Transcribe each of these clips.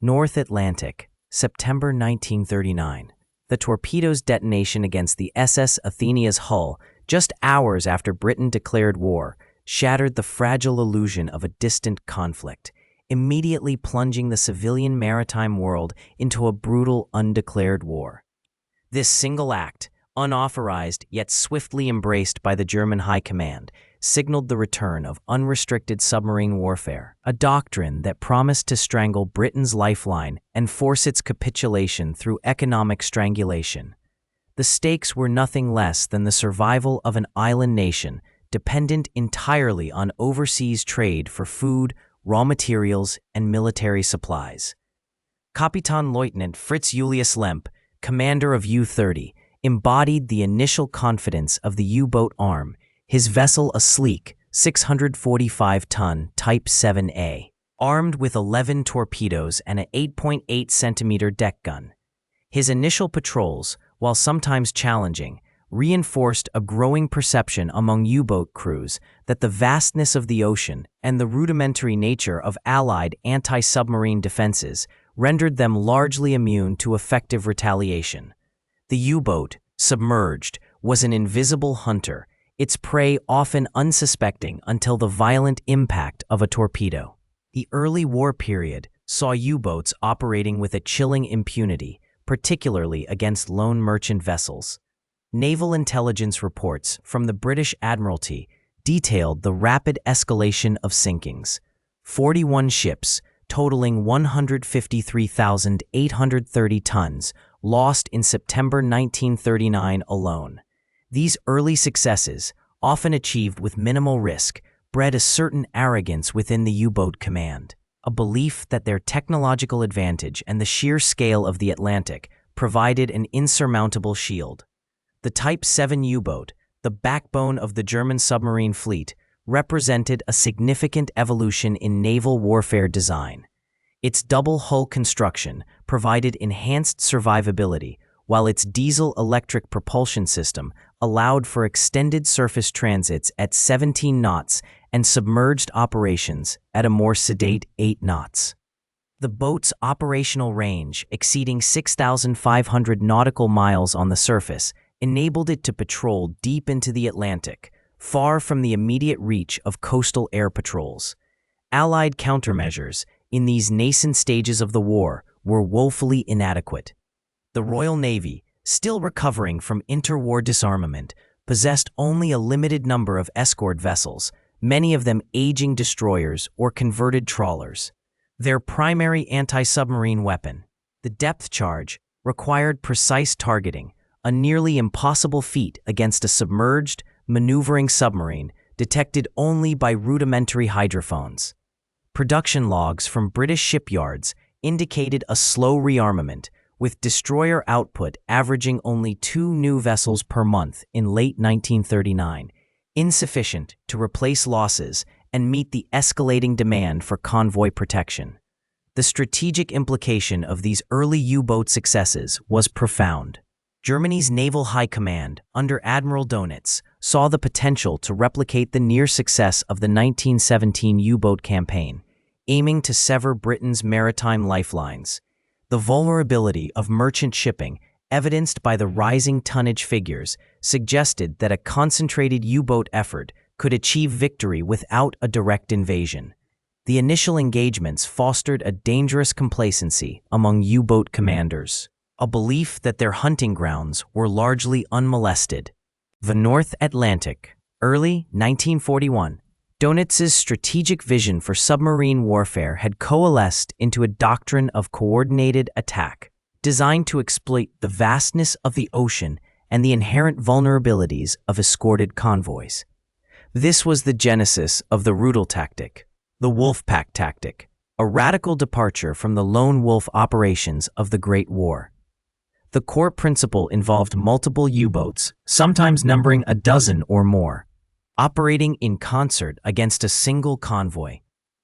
North Atlantic, September 1939. The torpedo's detonation against the SS Athena's hull, just hours after Britain declared war, shattered the fragile illusion of a distant conflict, immediately plunging the civilian maritime world into a brutal, undeclared war. This single act, unauthorized yet swiftly embraced by the German High Command, signaled the return of unrestricted submarine warfare, a doctrine that promised to strangle Britain's lifeline and force its capitulation through economic strangulation. The stakes were nothing less than the survival of an island nation dependent entirely on overseas trade for food, raw materials, and military supplies. Kapitänleutnant Fritz Julius Lemp, commander of U-30, embodied the initial confidence of the U-boat arm, his vessel a sleek, 645-ton Type 7A, armed with 11 torpedoes and an 8.8-centimeter deck gun. His initial patrols, while sometimes challenging, reinforced a growing perception among U-boat crews that the vastness of the ocean and the rudimentary nature of Allied anti-submarine defenses rendered them largely immune to effective retaliation. The U-boat, submerged, was an invisible hunter, its prey often unsuspecting until the violent impact of a torpedo. The early war period saw U-boats operating with a chilling impunity, particularly against lone merchant vessels. Naval intelligence reports from the British Admiralty detailed the rapid escalation of sinkings. 41 ships, totaling 153,830 tons, lost in September 1939 alone. These early successes, often achieved with minimal risk, bred a certain arrogance within the U-boat command, a belief that their technological advantage and the sheer scale of the Atlantic provided an insurmountable shield. The Type 7 U-boat, the backbone of the German submarine fleet, represented a significant evolution in naval warfare design. Its double-hull construction provided enhanced survivability, while its diesel-electric propulsion system allowed for extended surface transits at 17 knots and submerged operations at a more sedate 8 knots. The boat's operational range, exceeding 6,500 nautical miles on the surface, enabled it to patrol deep into the Atlantic, far from the immediate reach of coastal air patrols. Allied countermeasures, in these nascent stages of the war, were woefully inadequate. The Royal Navy, still recovering from interwar disarmament, possessed only a limited number of escort vessels, many of them aging destroyers or converted trawlers. Their primary anti-submarine weapon, the depth charge, required precise targeting, a nearly impossible feat against a submerged, maneuvering submarine detected only by rudimentary hydrophones. Production logs from British shipyards indicated a slow rearmament, with destroyer output averaging only 2 new vessels per month in late 1939, insufficient to replace losses and meet the escalating demand for convoy protection. The strategic implication of these early U-boat successes was profound. Germany's Naval High Command, under Admiral Dönitz, saw the potential to replicate the near success of the 1917 U-boat campaign, aiming to sever Britain's maritime lifelines. The vulnerability of merchant shipping, evidenced by the rising tonnage figures, suggested that a concentrated U-boat effort could achieve victory without a direct invasion. The initial engagements fostered a dangerous complacency among U-boat commanders, a belief that their hunting grounds were largely unmolested. The North Atlantic, early 1941. Dönitz's strategic vision for submarine warfare had coalesced into a doctrine of coordinated attack, designed to exploit the vastness of the ocean and the inherent vulnerabilities of escorted convoys. This was the genesis of the Rudel tactic, the wolfpack tactic, a radical departure from the lone wolf operations of the Great War. The core principle involved multiple U-boats, sometimes numbering a dozen or more, operating in concert against a single convoy.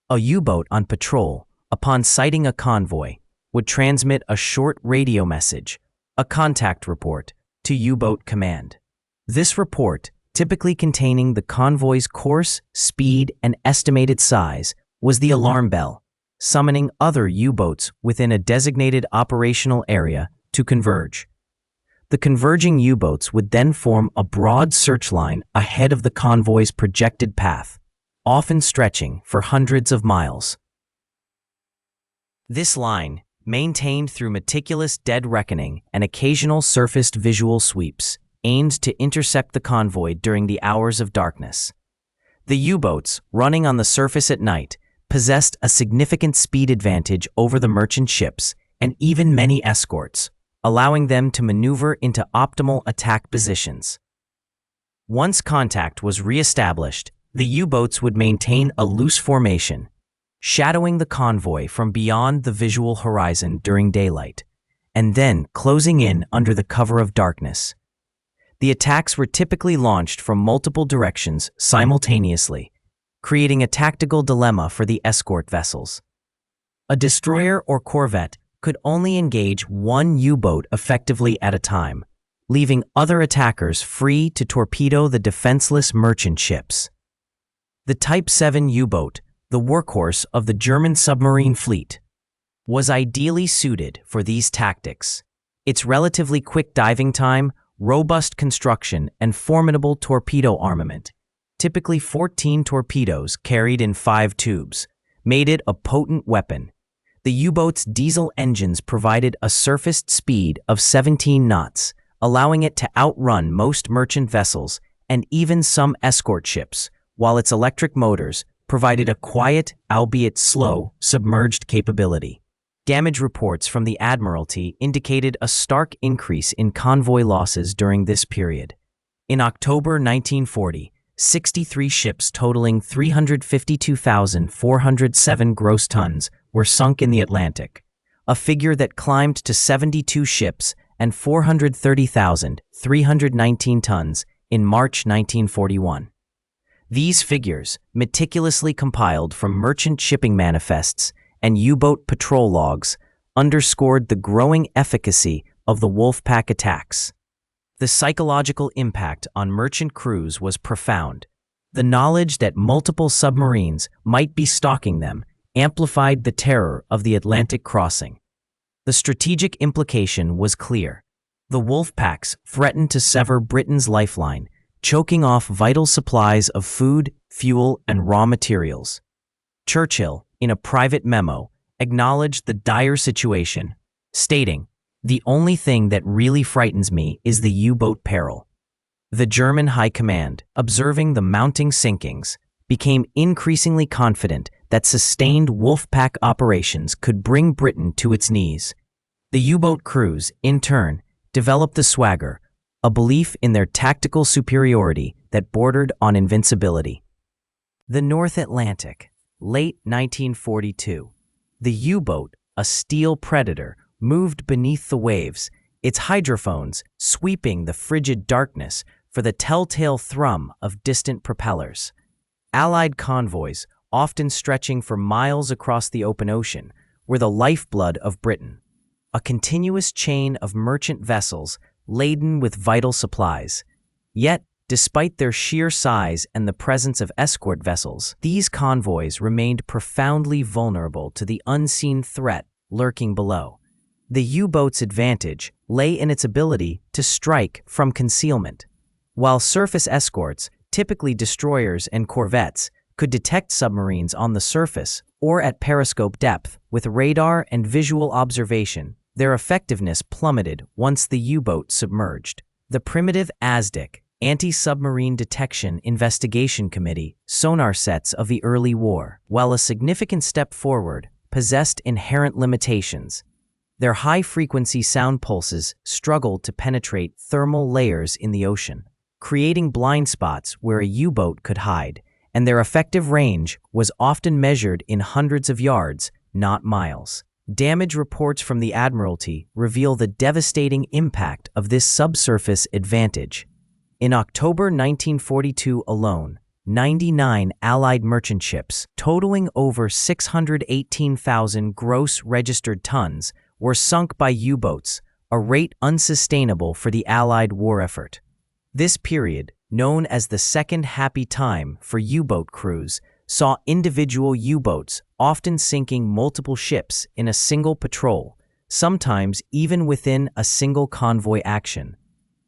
A U-boat on patrol, upon sighting a convoy, would transmit a short radio message, a contact report, to U-boat command. This report, typically containing the convoy's course, speed, and estimated size, was the alarm bell, summoning other U-boats within a designated operational area to converge. The converging U-boats would then form a broad search line ahead of the convoy's projected path, often stretching for hundreds of miles. This line, maintained through meticulous dead reckoning and occasional surfaced visual sweeps, aimed to intercept the convoy during the hours of darkness. The U-boats, running on the surface at night, possessed a significant speed advantage over the merchant ships and even many escorts, allowing them to maneuver into optimal attack positions. Once contact was re-established, the U-boats would maintain a loose formation, shadowing the convoy from beyond the visual horizon during daylight, and then closing in under the cover of darkness. The attacks were typically launched from multiple directions simultaneously, creating a tactical dilemma for the escort vessels. A destroyer or corvette could only engage one U-boat effectively at a time, leaving other attackers free to torpedo the defenseless merchant ships. The Type 7 U-boat, the workhorse of the German submarine fleet, was ideally suited for these tactics. Its relatively quick diving time, robust construction, and formidable torpedo armament, typically 14 torpedoes carried in 5 tubes, made it a potent weapon. The U-boat's diesel engines provided a surfaced speed of 17 knots, allowing it to outrun most merchant vessels and even some escort ships, while its electric motors provided a quiet, albeit slow, submerged capability. Damage reports from the Admiralty indicated a stark increase in convoy losses during this period. In October 1940, 63 ships totaling 352,407 gross tons were sunk in the Atlantic, a figure that climbed to 72 ships and 430,319 tons in March 1941. These figures, meticulously compiled from merchant shipping manifests and U-boat patrol logs, underscored the growing efficacy of the wolfpack attacks. The psychological impact on merchant crews was profound. The knowledge that multiple submarines might be stalking them amplified the terror of the Atlantic crossing. The strategic implication was clear. The wolfpacks threatened to sever Britain's lifeline, choking off vital supplies of food, fuel, and raw materials. Churchill, in a private memo, acknowledged the dire situation, stating, "The only thing that really frightens me is the U-boat peril." The German High Command, observing the mounting sinkings, became increasingly confident that sustained wolfpack operations could bring Britain to its knees. The U-boat crews, in turn, developed the swagger, a belief in their tactical superiority that bordered on invincibility. The North Atlantic, late 1942. The U-boat, a steel predator, moved beneath the waves, its hydrophones sweeping the frigid darkness for the telltale thrum of distant propellers. Allied convoys, often stretching for miles across the open ocean, were the lifeblood of Britain, a continuous chain of merchant vessels laden with vital supplies. Yet, despite their sheer size and the presence of escort vessels, these convoys remained profoundly vulnerable to the unseen threat lurking below. The U-boat's advantage lay in its ability to strike from concealment. While surface escorts, typically destroyers and corvettes, could detect submarines on the surface or at periscope depth with radar and visual observation, their effectiveness plummeted once the U-boat submerged. The primitive ASDIC, Anti-Submarine Detection Investigation Committee, sonar sets of the early war, while a significant step forward, possessed inherent limitations. Their high-frequency sound pulses struggled to penetrate thermal layers in the ocean, creating blind spots where a U-boat could hide, and their effective range was often measured in hundreds of yards, not miles. Damage reports from the Admiralty reveal the devastating impact of this subsurface advantage. In October 1942 alone, 99 Allied merchant ships, totaling over 618,000 gross registered tons, were sunk by U-boats, a rate unsustainable for the Allied war effort. This period, known as the Second Happy Time for U-boat crews, saw individual U-boats often sinking multiple ships in a single patrol, sometimes even within a single convoy action.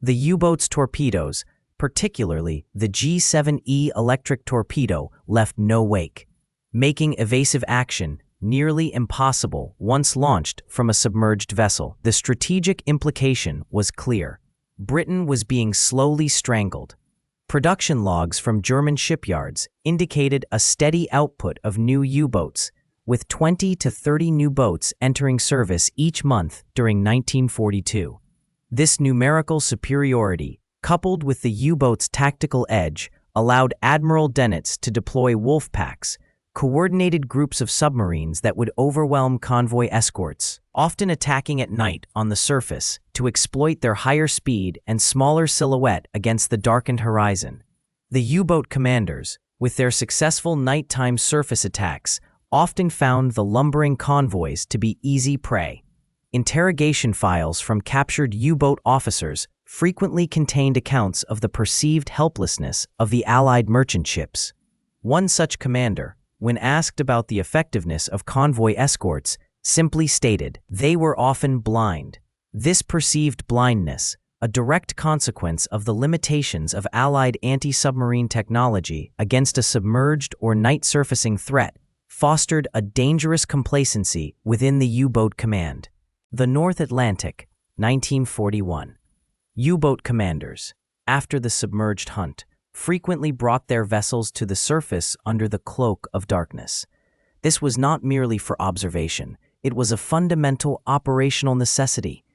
The U-boat's torpedoes, particularly the G7E electric torpedo, left no wake, making evasive action nearly impossible once launched from a submerged vessel. The strategic implication was clear. Britain was being slowly strangled. Production logs from German shipyards indicated a steady output of new U-boats, with 20 to 30 new boats entering service each month during 1942. This numerical superiority, coupled with the U-boat's tactical edge, allowed Admiral Dönitz to deploy wolfpacks, coordinated groups of submarines that would overwhelm convoy escorts, often attacking at night on the surface to exploit their higher speed and smaller silhouette against the darkened horizon. The U-boat commanders, with their successful nighttime surface attacks, often found the lumbering convoys to be easy prey. Interrogation files from captured U-boat officers frequently contained accounts of the perceived helplessness of the Allied merchant ships. One such commander, when asked about the effectiveness of convoy escorts, simply stated, "They were often blind." This perceived blindness, a direct consequence of the limitations of Allied anti-submarine technology against a submerged or night-surfacing threat, fostered a dangerous complacency within the U-boat command. The North Atlantic, 1941. U-boat commanders, after the submerged hunt, frequently brought their vessels to the surface under the cloak of darkness. This was not merely for observation, it was a fundamental operational necessity.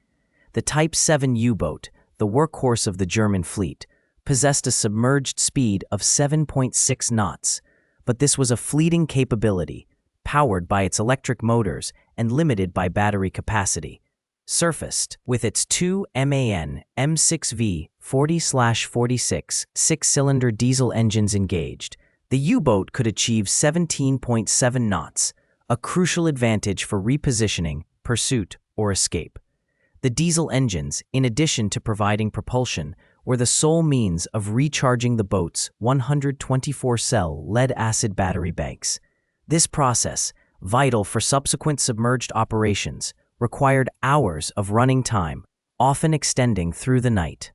The Type 7 U-boat, the workhorse of the German fleet, possessed a submerged speed of 7.6 knots, but this was a fleeting capability, powered by its electric motors and limited by battery capacity. Surfaced, with its two MAN M6V 40/46 six-cylinder diesel engines engaged, the U-boat could achieve 17.7 knots, a crucial advantage for repositioning, pursuit, or escape. The diesel engines, in addition to providing propulsion, were the sole means of recharging the boat's 124-cell lead-acid battery banks. This process, vital for subsequent submerged operations, required hours of running time, often extending through the night.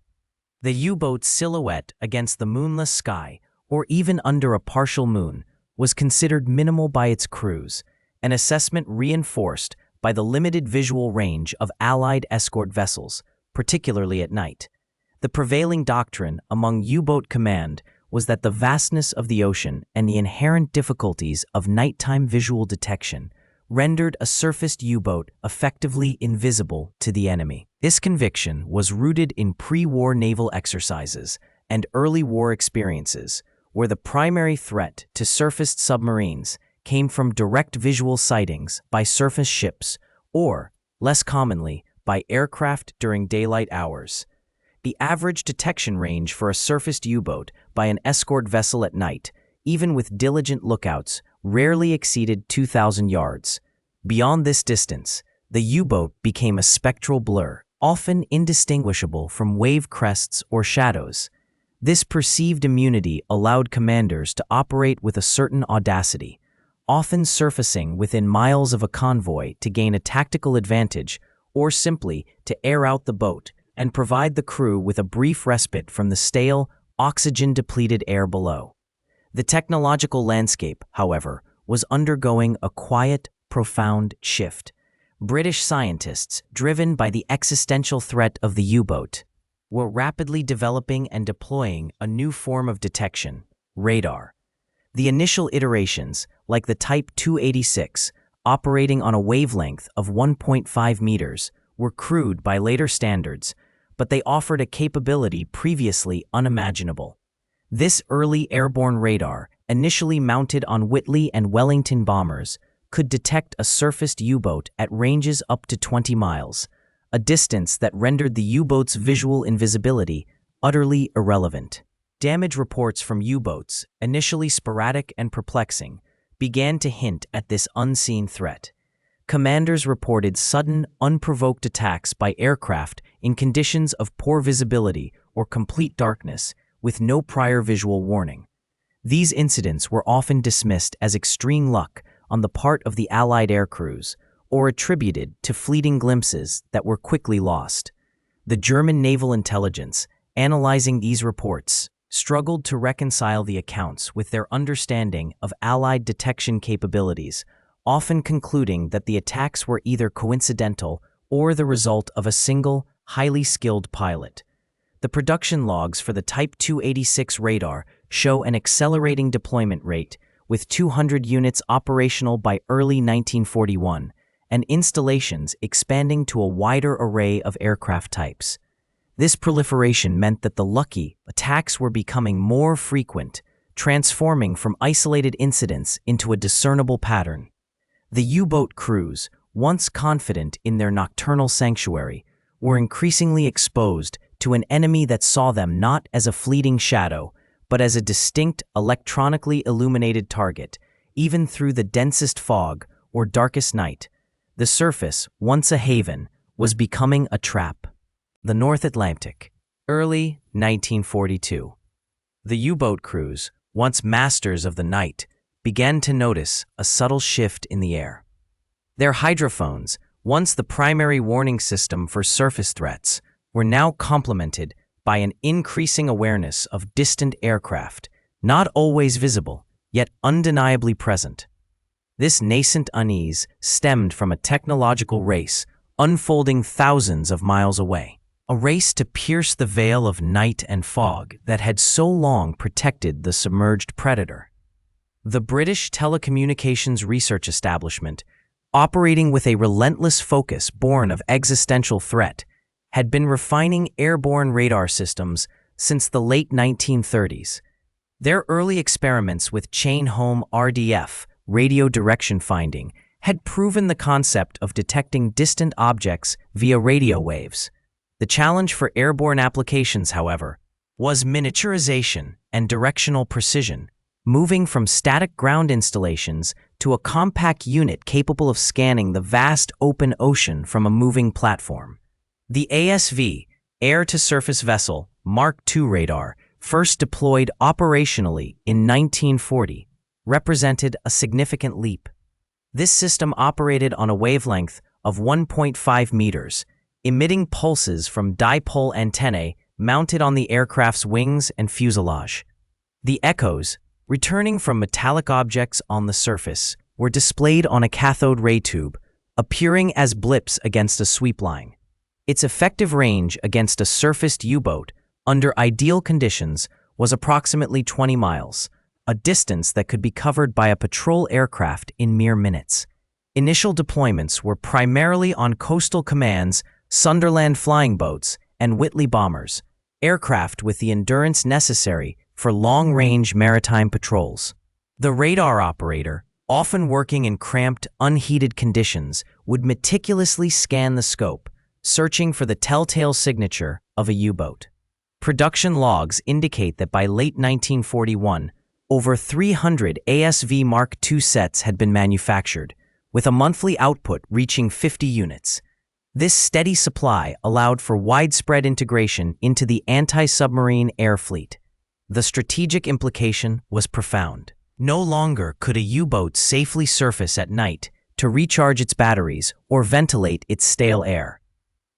The U-boat's silhouette against the moonless sky, or even under a partial moon, was considered minimal by its crews, an assessment reinforced by the limited visual range of Allied escort vessels, particularly at night. The prevailing doctrine among U-boat command was that the vastness of the ocean and the inherent difficulties of nighttime visual detection rendered a surfaced U-boat effectively invisible to the enemy. This conviction was rooted in pre-war naval exercises and early war experiences, where the primary threat to surfaced submarines came from direct visual sightings by surface ships or, less commonly, by aircraft during daylight hours. The average detection range for a surfaced U-boat by an escort vessel at night, even with diligent lookouts, rarely exceeded 2,000 yards. Beyond this distance, the U-boat became a spectral blur, often indistinguishable from wave crests or shadows. This perceived immunity allowed commanders to operate with a certain audacity, often surfacing within miles of a convoy to gain a tactical advantage or simply to air out the boat and provide the crew with a brief respite from the stale, oxygen-depleted air below. The technological landscape, however, was undergoing a quiet, profound shift. British scientists, driven by the existential threat of the U-boat, were rapidly developing and deploying a new form of detection, radar. The initial iterations, like the Type 286, operating on a wavelength of 1.5 meters, were crude by later standards, but they offered a capability previously unimaginable. This early airborne radar, initially mounted on Whitley and Wellington bombers, could detect a surfaced U-boat at ranges up to 20 miles, a distance that rendered the U-boat's visual invisibility utterly irrelevant. Damage reports from U-boats, initially sporadic and perplexing, began to hint at this unseen threat. Commanders reported sudden, unprovoked attacks by aircraft in conditions of poor visibility or complete darkness, with no prior visual warning. These incidents were often dismissed as extreme luck on the part of the Allied air crews, or attributed to fleeting glimpses that were quickly lost. The German naval intelligence, analyzing these reports, struggled to reconcile the accounts with their understanding of Allied detection capabilities, often concluding that the attacks were either coincidental or the result of a single, highly skilled pilot. The production logs for the Type 286 radar show an accelerating deployment rate, with 200 units operational by early 1941, and installations expanding to a wider array of aircraft types. This proliferation meant that the lucky attacks were becoming more frequent, transforming from isolated incidents into a discernible pattern. The U-boat crews, once confident in their nocturnal sanctuary, were increasingly exposed to an enemy that saw them not as a fleeting shadow, but as a distinct, electronically illuminated target, even through the densest fog or darkest night. The surface, once a haven, was becoming a trap. The North Atlantic, early 1942. The U-boat crews, once masters of the night, began to notice a subtle shift in the air. Their hydrophones, once the primary warning system for surface threats, were now complemented by an increasing awareness of distant aircraft, not always visible, yet undeniably present. This nascent unease stemmed from a technological race unfolding thousands of miles away, a race to pierce the veil of night and fog that had so long protected the submerged predator. The British Telecommunications Research Establishment, operating with a relentless focus born of existential threat, had been refining airborne radar systems since the late 1930s. Their early experiments with chain-home RDF, radio direction finding, had proven the concept of detecting distant objects via radio waves. The challenge for airborne applications, however, was miniaturization and directional precision, moving from static ground installations to a compact unit capable of scanning the vast open ocean from a moving platform. The ASV, Air-to-Surface Vessel, Mark II radar, first deployed operationally in 1940, represented a significant leap. This system operated on a wavelength of 1.5 meters, emitting pulses from dipole antennae mounted on the aircraft's wings and fuselage. The echoes, returning from metallic objects on the surface, were displayed on a cathode ray tube, appearing as blips against a sweep line. Its effective range against a surfaced U-boat, under ideal conditions, was approximately 20 miles, a distance that could be covered by a patrol aircraft in mere minutes. Initial deployments were primarily on Coastal Command's Sunderland flying boats and Whitley bombers, aircraft with the endurance necessary for long-range maritime patrols. The radar operator, often working in cramped, unheated conditions, would meticulously scan the scope, searching for the telltale signature of a U-boat. Production logs indicate that by late 1941, over 300 ASV Mark II sets had been manufactured, with a monthly output reaching 50 units. This steady supply allowed for widespread integration into the anti-submarine air fleet. The strategic implication was profound. No longer could a U-boat safely surface at night to recharge its batteries or ventilate its stale air.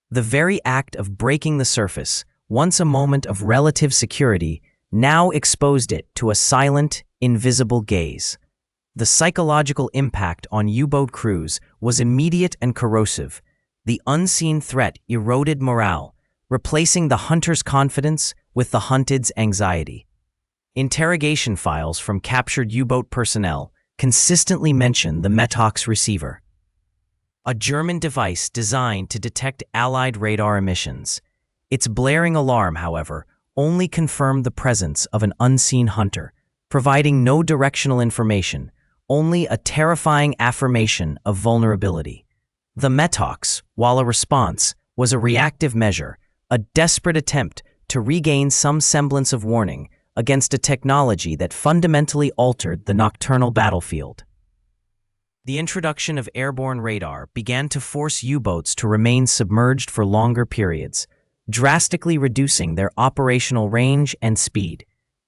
The very act of breaking the surface, once a moment of relative security, now exposed it to a silent, invisible gaze. The psychological impact on U-boat crews was immediate and corrosive. The unseen threat eroded morale, replacing the hunter's confidence with the hunted's anxiety. Interrogation files from captured U-boat personnel consistently mention the Metox receiver, a German device designed to detect Allied radar emissions. Its blaring alarm, however, only confirmed the presence of an unseen hunter, providing no directional information, only a terrifying affirmation of vulnerability. The Metox, while a response, was a reactive measure, a desperate attempt to regain some semblance of warning against a technology that fundamentally altered the nocturnal battlefield. The introduction of airborne radar began to force U-boats to remain submerged for longer periods, drastically reducing their operational range and speed.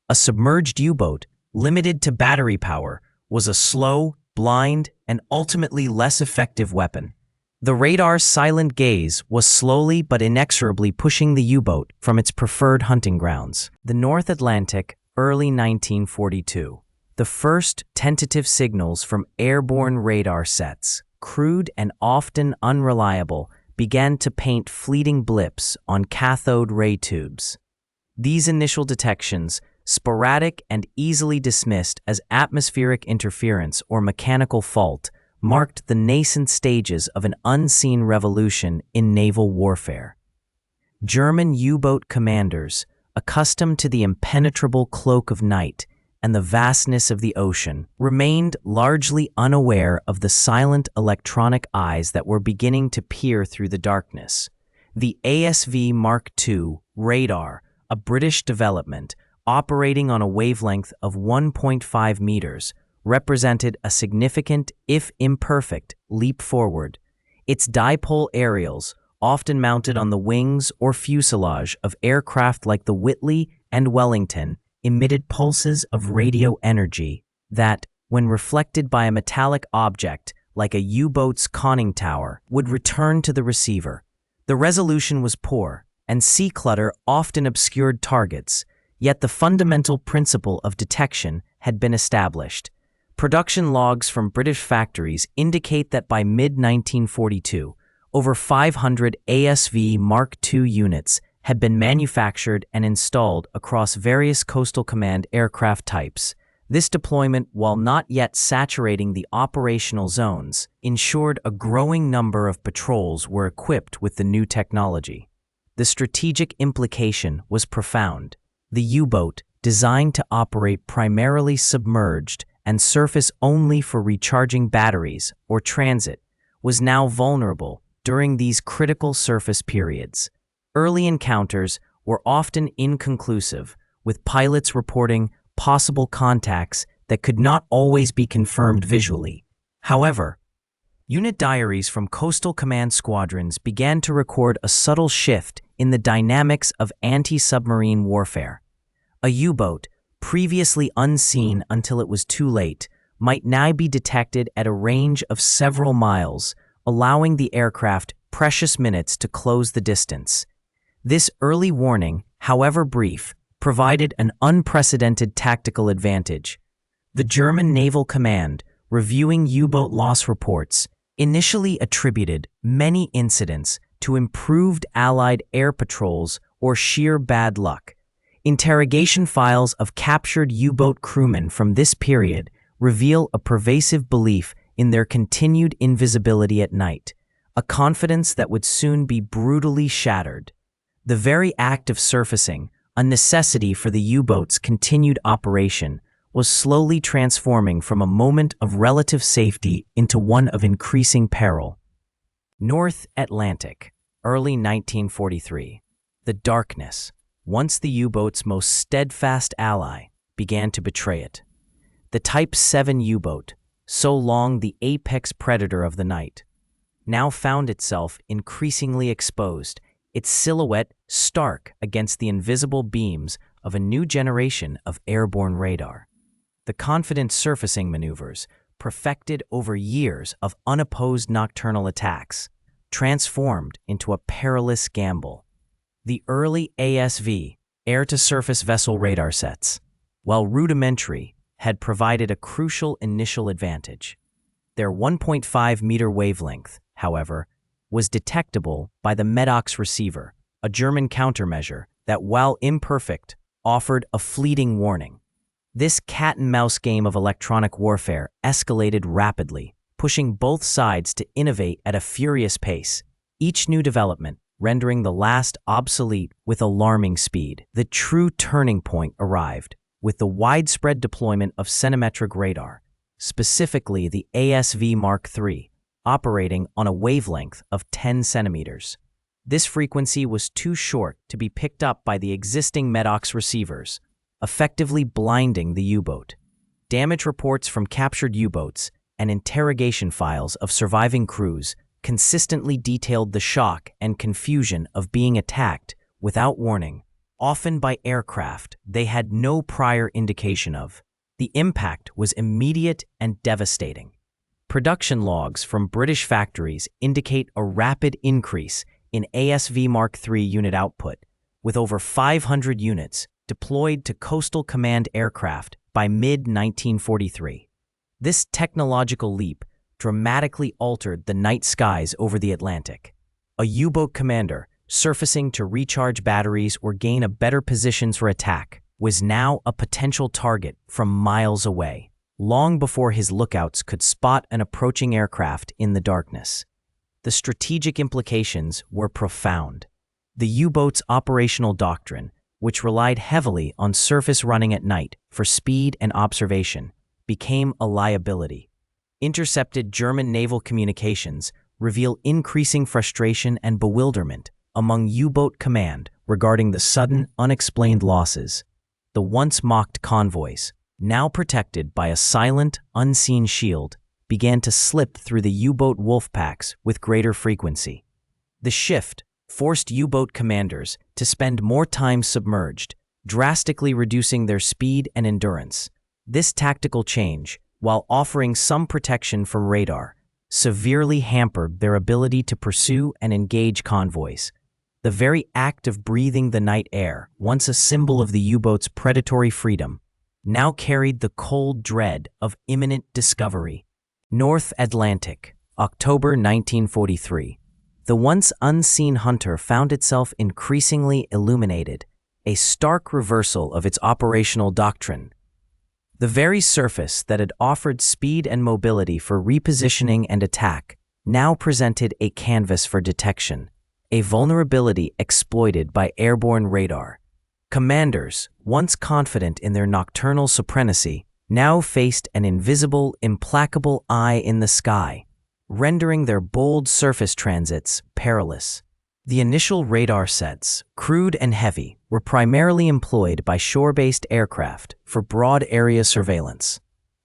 A submerged U-boat limited to battery power, was a slow, blind, and ultimately less effective weapon. The radar's silent gaze was slowly but inexorably pushing the U-boat from its preferred hunting grounds. The North Atlantic, early 1942. The first tentative signals from airborne radar sets, crude and often unreliable, began to paint fleeting blips on cathode ray tubes. These initial detections, sporadic and easily dismissed as atmospheric interference or mechanical fault, marked the nascent stages of an unseen revolution in naval warfare. German U-boat commanders, accustomed to the impenetrable cloak of night and the vastness of the ocean, remained largely unaware of the silent electronic eyes that were beginning to peer through the darkness. The ASV Mark II radar, a British development, operating on a wavelength of 1.5 meters, represented a significant, if imperfect, leap forward. Its dipole aerials, often mounted on the wings or fuselage of aircraft like the Whitley and Wellington, emitted pulses of radio energy that, when reflected by a metallic object like a U-boat's conning tower, would return to the receiver. The resolution was poor, and sea clutter often obscured targets, yet the fundamental principle of detection had been established. Production logs from British factories indicate that by mid-1942, over 500 ASV Mark II units had been manufactured and installed across various Coastal Command aircraft types. This deployment, while not yet saturating the operational zones, ensured a growing number of patrols were equipped with the new technology. The strategic implication was profound. The U-boat, designed to operate primarily submerged and surface only for recharging batteries or transit, was now vulnerable during these critical surface periods. Early encounters were often inconclusive, with pilots reporting possible contacts that could not always be confirmed visually. However, unit diaries from Coastal Command squadrons began to record a subtle shift in the dynamics of anti-submarine warfare. A U-boat, previously unseen until it was too late, might now be detected at a range of several miles, allowing the aircraft precious minutes to close the distance. This early warning, however brief, provided an unprecedented tactical advantage. The German Naval Command, reviewing U-boat loss reports, initially attributed many incidents to improved Allied air patrols or sheer bad luck. Interrogation files of captured U-boat crewmen from this period reveal a pervasive belief in their continued invisibility at night, a confidence that would soon be brutally shattered. The very act of surfacing, a necessity for the U-boat's continued operation, was slowly transforming from a moment of relative safety into one of increasing peril. North Atlantic, early 1943. The darkness, once the U-boat's most steadfast ally, began to betray it. The Type 7 U-boat, so long the apex predator of the night, now found itself increasingly exposed, its silhouette stark against the invisible beams of a new generation of airborne radar. The confident surfacing maneuvers, perfected over years of unopposed nocturnal attacks, transformed into a perilous gamble. The early ASV, air-to-surface vessel radar sets, while rudimentary, had provided a crucial initial advantage. Their 1.5-meter wavelength, however, was detectable by the Medox receiver, a German countermeasure that, while imperfect, offered a fleeting warning. This cat-and-mouse game of electronic warfare escalated rapidly, pushing both sides to innovate at a furious pace, each new development rendering the last obsolete with alarming speed. The true turning point arrived with the widespread deployment of centimetric radar, specifically the ASV Mark III, operating on a wavelength of 10 centimeters. This frequency was too short to be picked up by the existing Medox receivers, effectively blinding the U-boat. Damage reports from captured U-boats and interrogation files of surviving crews consistently detailed the shock and confusion of being attacked without warning, often by aircraft they had no prior indication of. The impact was immediate and devastating. Production logs from British factories indicate a rapid increase in ASV Mark III unit output, with over 500 units deployed to coastal command aircraft by mid-1943. This technological leap dramatically altered the night skies over the Atlantic. A U-boat commander, surfacing to recharge batteries or gain a better position for attack, was now a potential target from miles away, long before his lookouts could spot an approaching aircraft in the darkness. The strategic implications were profound. The U-boat's operational doctrine, which relied heavily on surface running at night for speed and observation, became a liability. Intercepted German naval communications reveal increasing frustration and bewilderment among U-boat command regarding the sudden, unexplained losses. The once mocked convoys, now protected by a silent, unseen shield, began to slip through the U-boat wolfpacks with greater frequency. The shift forced U-boat commanders to spend more time submerged, drastically reducing their speed and endurance. This tactical change, while offering some protection from radar, severely hampered their ability to pursue and engage convoys. The very act of breathing the night air, once a symbol of the U-boat's predatory freedom, now carried the cold dread of imminent discovery. North Atlantic, October 1943. The once unseen hunter found itself increasingly illuminated, a stark reversal of its operational doctrine. The very surface that had offered speed and mobility for repositioning and attack now presented a canvas for detection, a vulnerability exploited by airborne radar. Commanders, once confident in their nocturnal supremacy, now faced an invisible, implacable eye in the sky, rendering their bold surface transits perilous. The initial radar sets, crude and heavy, were primarily employed by shore-based aircraft for broad area surveillance.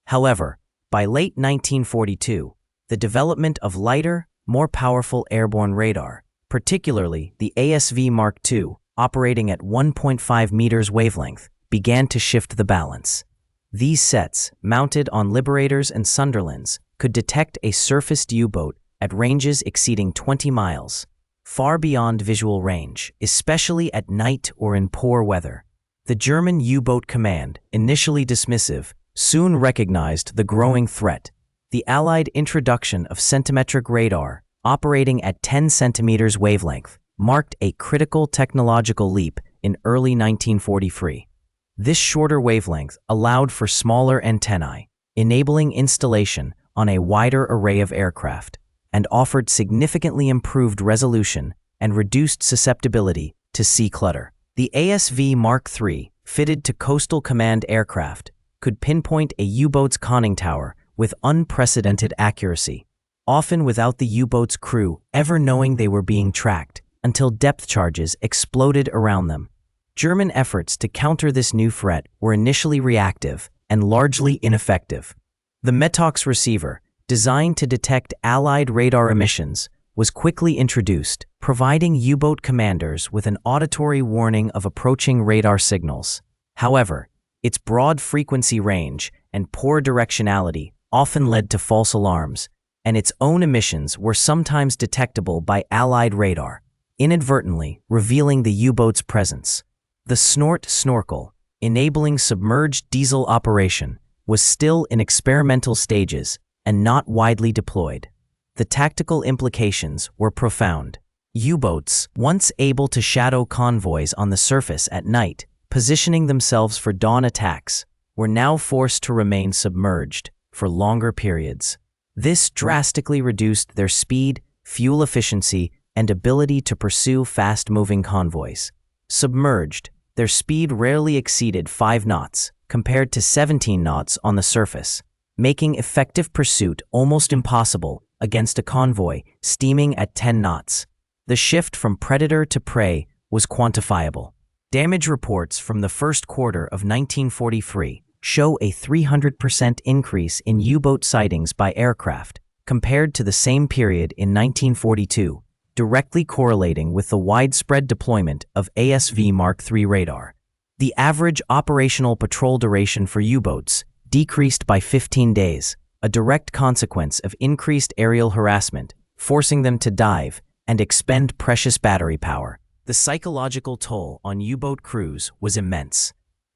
However, by late 1942, the development of lighter, more powerful airborne radar, particularly the ASV Mark II, operating at 1.5 meters wavelength, began to shift the balance. These sets, mounted on Liberators and Sunderlands, could detect a surfaced U-boat at ranges exceeding 20 miles, far beyond visual range, especially at night or in poor weather. The German U-boat command, initially dismissive, soon recognized the growing threat. The Allied introduction of centimetric radar, operating at 10 centimeters wavelength, marked a critical technological leap in early 1943. This shorter wavelength allowed for smaller antennae, enabling installation on a wider array of aircraft, and offered significantly improved resolution and reduced susceptibility to sea clutter. The ASV Mark III, fitted to coastal command aircraft, could pinpoint a U-boat's conning tower with unprecedented accuracy, often without the U-boat's crew ever knowing they were being tracked, until depth charges exploded around them. German efforts to counter this new threat were initially reactive and largely ineffective. The Metox receiver, designed to detect Allied radar emissions, was quickly introduced, providing U-boat commanders with an auditory warning of approaching radar signals. However, its broad frequency range and poor directionality often led to false alarms, and its own emissions were sometimes detectable by Allied radar, inadvertently revealing the U-boat's presence. The snort-snorkel, enabling submerged diesel operation, was still in experimental stages and not widely deployed. The tactical implications were profound. U-boats, once able to shadow convoys on the surface at night, positioning themselves for dawn attacks, were now forced to remain submerged for longer periods. This drastically reduced their speed, fuel efficiency, and ability to pursue fast-moving convoys. Submerged, their speed rarely exceeded 5 knots, compared to 17 knots on the surface, making effective pursuit almost impossible against a convoy steaming at 10 knots. The shift from predator to prey was quantifiable. Damage reports from the first quarter of 1943 show a 300% increase in U-boat sightings by aircraft compared to the same period in 1942, directly correlating with the widespread deployment of ASV Mark III radar. The average operational patrol duration for U-boats decreased by 15 days, a direct consequence of increased aerial harassment, forcing them to dive and expend precious battery power. The psychological toll on U-boat crews was immense.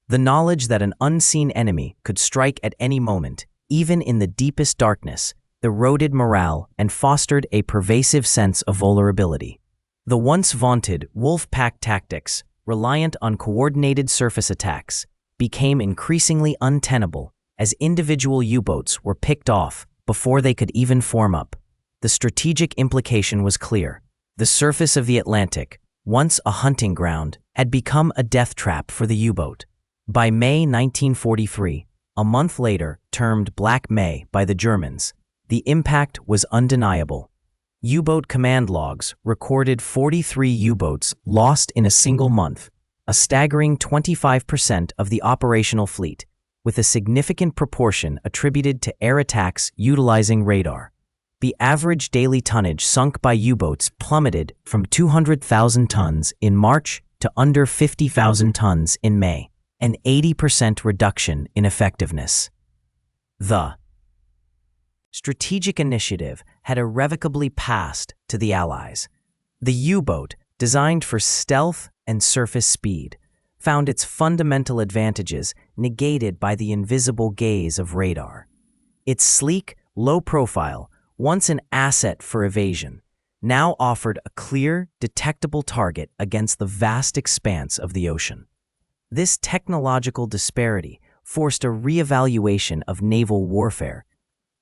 The knowledge that an unseen enemy could strike at any moment, even in the deepest darkness, eroded morale and fostered a pervasive sense of vulnerability. The once vaunted wolfpack tactics, reliant on coordinated surface attacks, became increasingly untenable as individual U-boats were picked off before they could even form up. The strategic implication was clear. The surface of the Atlantic, once a hunting ground, had become a death trap for the U-boat. By May 1943, a month later, termed Black May by the Germans, the impact was undeniable. U-boat command logs recorded 43 U-boats lost in a single month, a staggering 25% of the operational fleet, with a significant proportion attributed to air attacks utilizing radar. The average daily tonnage sunk by U-boats plummeted from 200,000 tons in March to under 50,000 tons in May, an 80% reduction in effectiveness. The strategic initiative had irrevocably passed to the Allies. The U-boat, designed for stealth and surface speed, found its fundamental advantages negated by the invisible gaze of radar. Its sleek, low profile, once an asset for evasion, now offered a clear, detectable target against the vast expanse of the ocean. This technological disparity forced a reevaluation of naval warfare,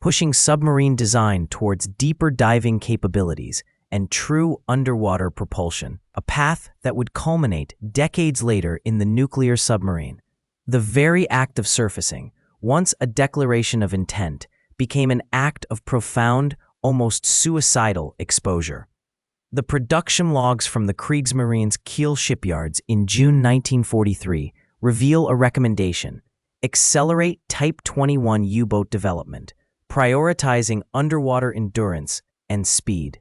pushing submarine design towards deeper diving capabilities and true underwater propulsion, a path that would culminate decades later in the nuclear submarine. The very act of surfacing, once a declaration of intent, became an act of profound, almost suicidal exposure. The production logs from the Kriegsmarine's Kiel shipyards in June 1943 reveal a recommendation: accelerate Type 21 U-boat development, prioritizing underwater endurance and speed.